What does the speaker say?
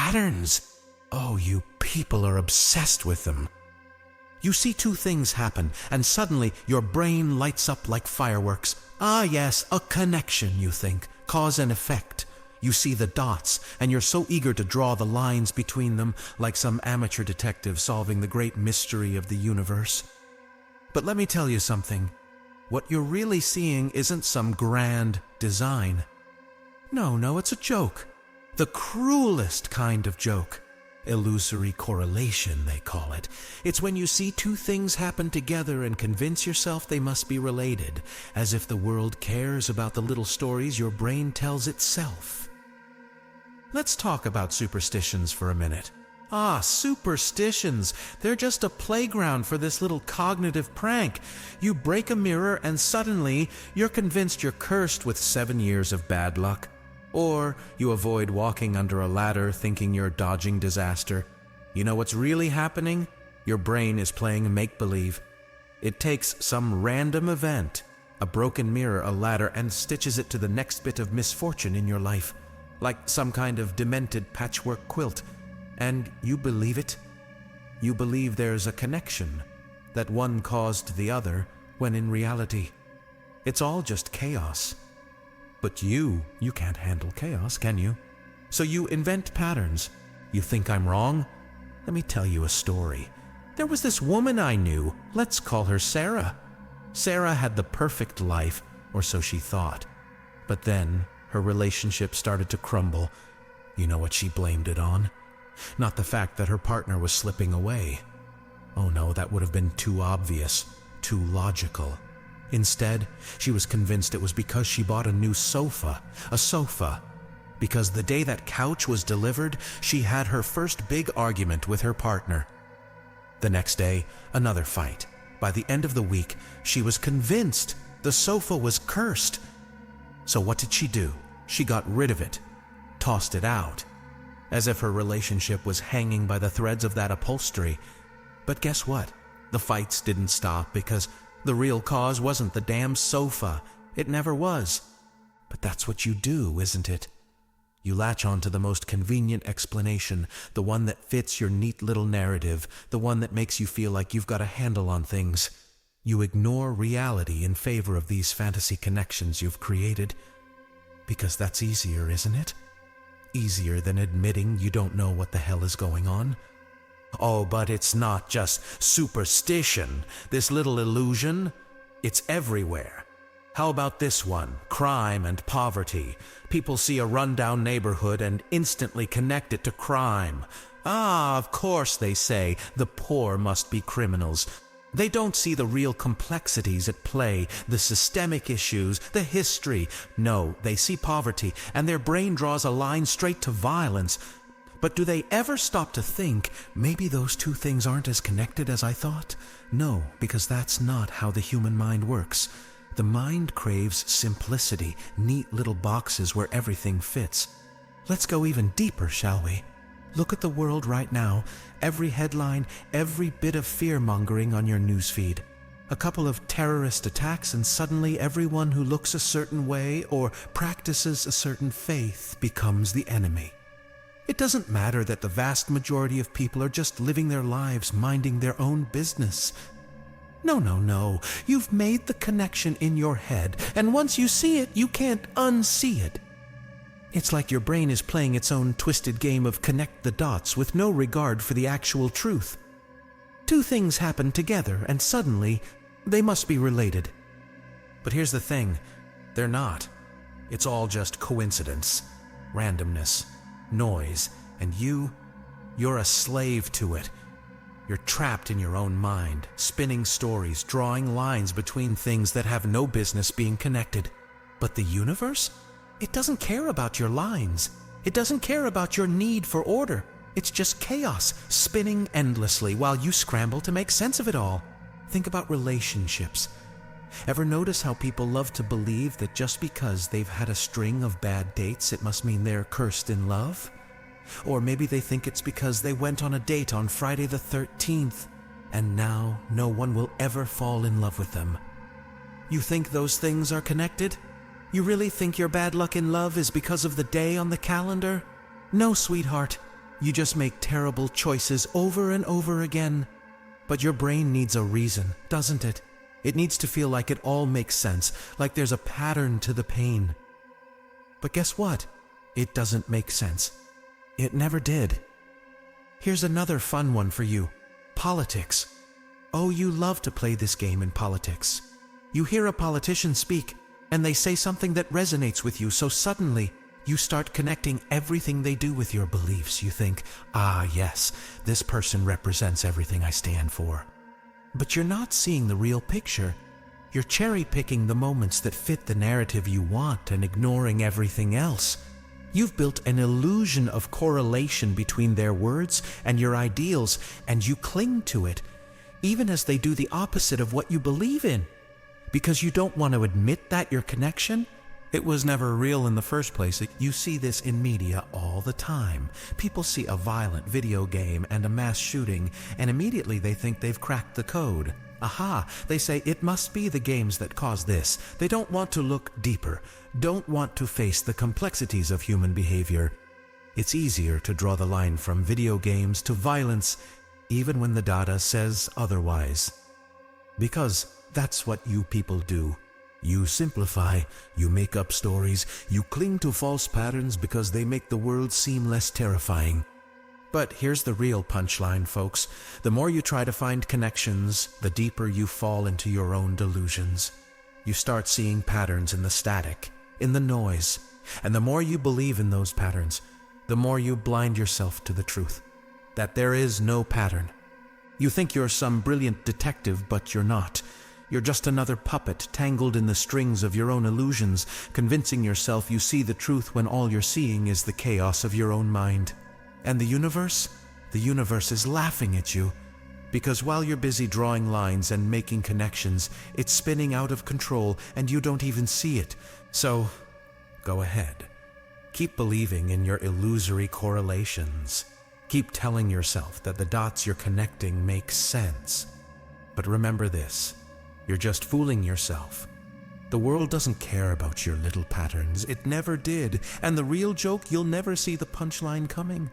Patterns! Oh, you people are obsessed with them. You see two things happen, and suddenly your brain lights up like fireworks. Ah yes, a connection, you think. Cause and effect. You see the dots, and you're so eager to draw the lines between them, like some amateur detective solving the great mystery of the universe. But let me tell you something. What you're really seeing isn't some grand design. No, it's a joke. The cruelest kind of joke. Illusory correlation, they call it. It's when you see two things happen together and convince yourself they must be related, as if the world cares about the little stories your brain tells itself. Let's talk about superstitions for a minute. Ah, superstitions! They're just a playground for this little cognitive prank. You break a mirror and suddenly you're convinced you're cursed with 7 years of bad luck. Or you avoid walking under a ladder thinking you're dodging disaster. You know what's really happening? Your brain is playing make-believe. It takes some random event, a broken mirror, a ladder, and stitches it to the next bit of misfortune in your life, like some kind of demented patchwork quilt. And you believe it. You believe there's a connection, that one caused the other, when in reality, it's all just chaos. But you can't handle chaos, can you? So you invent patterns. You think I'm wrong? Let me tell you a story. There was this woman I knew. Let's call her Sarah. Sarah had the perfect life, or so she thought. But then her relationship started to crumble. You know what she blamed it on? Not the fact that her partner was slipping away. Oh no, that would have been too obvious, too logical. Instead, she was convinced it was because she bought a new sofa. A sofa. Because the day that couch was delivered, she had her first big argument with her partner. The next day, another fight. By the end of the week, she was convinced the sofa was cursed. So what did she do? She got rid of it. Tossed it out. As if her relationship was hanging by the threads of that upholstery. But guess what? The fights didn't stop because the real cause wasn't the damn sofa. It never was. But that's what you do, isn't it? You latch on to the most convenient explanation, the one that fits your neat little narrative, the one that makes you feel like you've got a handle on things. You ignore reality in favor of these fantasy connections you've created. Because that's easier, isn't it? Easier than admitting you don't know what the hell is going on. Oh, but it's not just superstition, this little illusion. It's everywhere. How about this one? Crime and poverty. People see a rundown neighborhood and instantly connect it to crime. Ah, of course, they say, the poor must be criminals. They don't see the real complexities at play, the systemic issues, the history. No, they see poverty, and their brain draws a line straight to violence. But do they ever stop to think, maybe those two things aren't as connected as I thought? No, because that's not how the human mind works. The mind craves simplicity, neat little boxes where everything fits. Let's go even deeper, shall we? Look at the world right now. Every headline, every bit of fear-mongering on your newsfeed. A couple of terrorist attacks and suddenly everyone who looks a certain way or practices a certain faith becomes the enemy. It doesn't matter that the vast majority of people are just living their lives minding their own business. No. You've made the connection in your head, and once you see it, you can't unsee it. It's like your brain is playing its own twisted game of connect the dots with no regard for the actual truth. Two things happen together, and suddenly, they must be related. But here's the thing, they're not. It's all just coincidence, randomness, noise, and you're a slave to it. You're trapped in your own mind, spinning stories, drawing lines between things that have no business being connected. But the universe? It doesn't care about your lines. It doesn't care about your need for order. It's just chaos, spinning endlessly while you scramble to make sense of it all. Think about relationships. Ever notice how people love to believe that just because they've had a string of bad dates, it must mean they're cursed in love? Or maybe they think it's because they went on a date on Friday the 13th, and now no one will ever fall in love with them. You think those things are connected? You really think your bad luck in love is because of the day on the calendar? No, sweetheart. You just make terrible choices over and over again. But your brain needs a reason, doesn't it? It needs to feel like it all makes sense, like there's a pattern to the pain. But guess what? It doesn't make sense. It never did. Here's another fun one for you. Politics. Oh, you love to play this game in politics. You hear a politician speak, and they say something that resonates with you, so suddenly you start connecting everything they do with your beliefs. You think, ah, yes, this person represents everything I stand for. But you're not seeing the real picture. You're cherry-picking the moments that fit the narrative you want and ignoring everything else. You've built an illusion of correlation between their words and your ideals, and you cling to it, even as they do the opposite of what you believe in. Because you don't want to admit that your connection, it was never real in the first place. You see this in media all the time. People see a violent video game and a mass shooting, and immediately they think they've cracked the code. Aha, they say it must be the games that cause this. They don't want to look deeper, don't want to face the complexities of human behavior. It's easier to draw the line from video games to violence, even when the data says otherwise. Because that's what you people do. You simplify, you make up stories, you cling to false patterns because they make the world seem less terrifying. But here's the real punchline, folks. The more you try to find connections, the deeper you fall into your own delusions. You start seeing patterns in the static, in the noise, and the more you believe in those patterns, the more you blind yourself to the truth, that there is no pattern. You think you're some brilliant detective, but you're not. You're just another puppet tangled in the strings of your own illusions, convincing yourself you see the truth when all you're seeing is the chaos of your own mind. And the universe is laughing at you, because while you're busy drawing lines and making connections, it's spinning out of control and you don't even see it. So, go ahead. Keep believing in your illusory correlations. Keep telling yourself that the dots you're connecting make sense. But remember this. You're just fooling yourself. The world doesn't care about your little patterns. It never did. And the real joke, you'll never see the punchline coming.